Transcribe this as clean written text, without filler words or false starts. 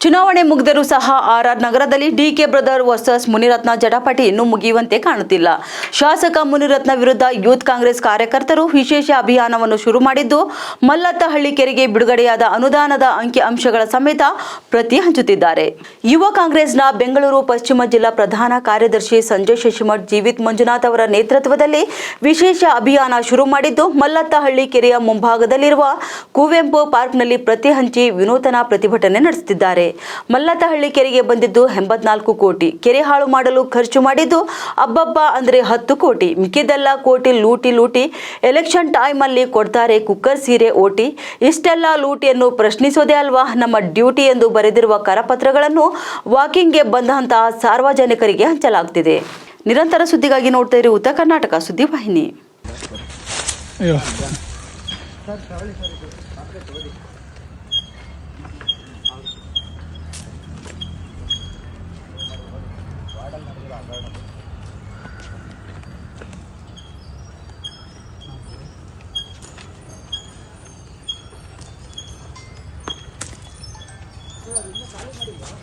ಚುನಾವಣೆ ಮುಗಿದರೂ ಸಹ ಆರ್ಆರ್ ನಗರದಲ್ಲಿ ಡಿಕೆ ಬ್ರದರ್ ವರ್ಸಸ್ ಮುನಿರತ್ನ ಜಟಾಪಟಿ ಇನ್ನೂ ಮುಗಿಯುವಂತೆ ಕಾಣುತ್ತಿಲ್ಲ. ಶಾಸಕ ಮುನಿರತ್ನ ವಿರುದ್ಧ ಯೂತ್ ಕಾಂಗ್ರೆಸ್ ಕಾರ್ಯಕರ್ತರು ವಿಶೇಷ ಅಭಿಯಾನವನ್ನು ಶುರು ಮಾಡಿದ್ದು, ಮಲ್ಲತ್ತಹಳ್ಳಿ ಕೆರೆಗೆ ಬಿಡುಗಡೆಯಾದ ಅನುದಾನದ ಅಂಕಿ ಅಂಶಗಳ ಸಮೇತ ಪ್ರತಿ ಹಂಚುತ್ತಿದ್ದಾರೆ. ಯುವ ಕಾಂಗ್ರೆಸ್ನ ಬೆಂಗಳೂರು ಪಶ್ಚಿಮ ಜಿಲ್ಲಾ ಪ್ರಧಾನ ಕಾರ್ಯದರ್ಶಿ ಸಂಜಯ್ ಶಶಿಮಠ್, ಜೀವಿತ್ ಮಂಜುನಾಥ್ ಅವರ ನೇತೃತ್ವದಲ್ಲಿ ವಿಶೇಷ ಅಭಿಯಾನ ಶುರು ಮಾಡಿದ್ದು, ಮಲ್ಲತ್ತಹಳ್ಳಿ ಕೆರೆಯ ಮುಂಭಾಗದಲ್ಲಿರುವ ಕುವೆಂಪು ಪಾರ್ಕ್ನಲ್ಲಿ ಪ್ರತಿ ಹಂಚಿ ವಿನೂತನ ಪ್ರತಿಭಟನೆ ನಡೆಸುತ್ತಿದ್ದಾರೆ. ಮಲ್ಲತ್ತಹಳ್ಳಿ ಕೆರೆಗೆ ಬಂದಿದ್ದು 84 ಕೋಟಿ, ಕೆರೆ ಹಾಳು ಮಾಡಲು ಖರ್ಚು ಮಾಡಿದ್ದು ಅಬ್ಬಬ್ಬ ಅಂದ್ರೆ 10 ಕೋಟಿ, ಮಿಕ್ಕಿದೆಲ್ಲ ಕೋಟಿ ಲೂಟಿ. ಎಲೆಕ್ಷನ್ ಟೈಮ್ ಅಲ್ಲಿ ಕೊಡ್ತಾರೆ ಕುಕ್ಕರ್ ಸೀರೆ ಓಟಿ. ಇಷ್ಟೆಲ್ಲ ಲೂಟಿಯನ್ನು ಪ್ರಶ್ನಿಸೋದೇ ಅಲ್ವಾ ನಮ್ಮ ಡ್ಯೂಟಿ ಎಂದು ಬರೆದಿರುವ ಕರಪತ್ರಗಳನ್ನು ವಾಕಿಂಗ್ಗೆ ಬಂದಂತಹ ಸಾರ್ವಜನಿಕರಿಗೆ ಹಂಚಲಾಗುತ್ತಿದೆ. ನಿರಂತರ ಸುದ್ದಿಗಾಗಿ ನೋಡ್ತಾ ಇರಿ ಉತ್ತರ ಕರ್ನಾಟಕ ಸುದ್ದಿ ವಾಹಿನಿ.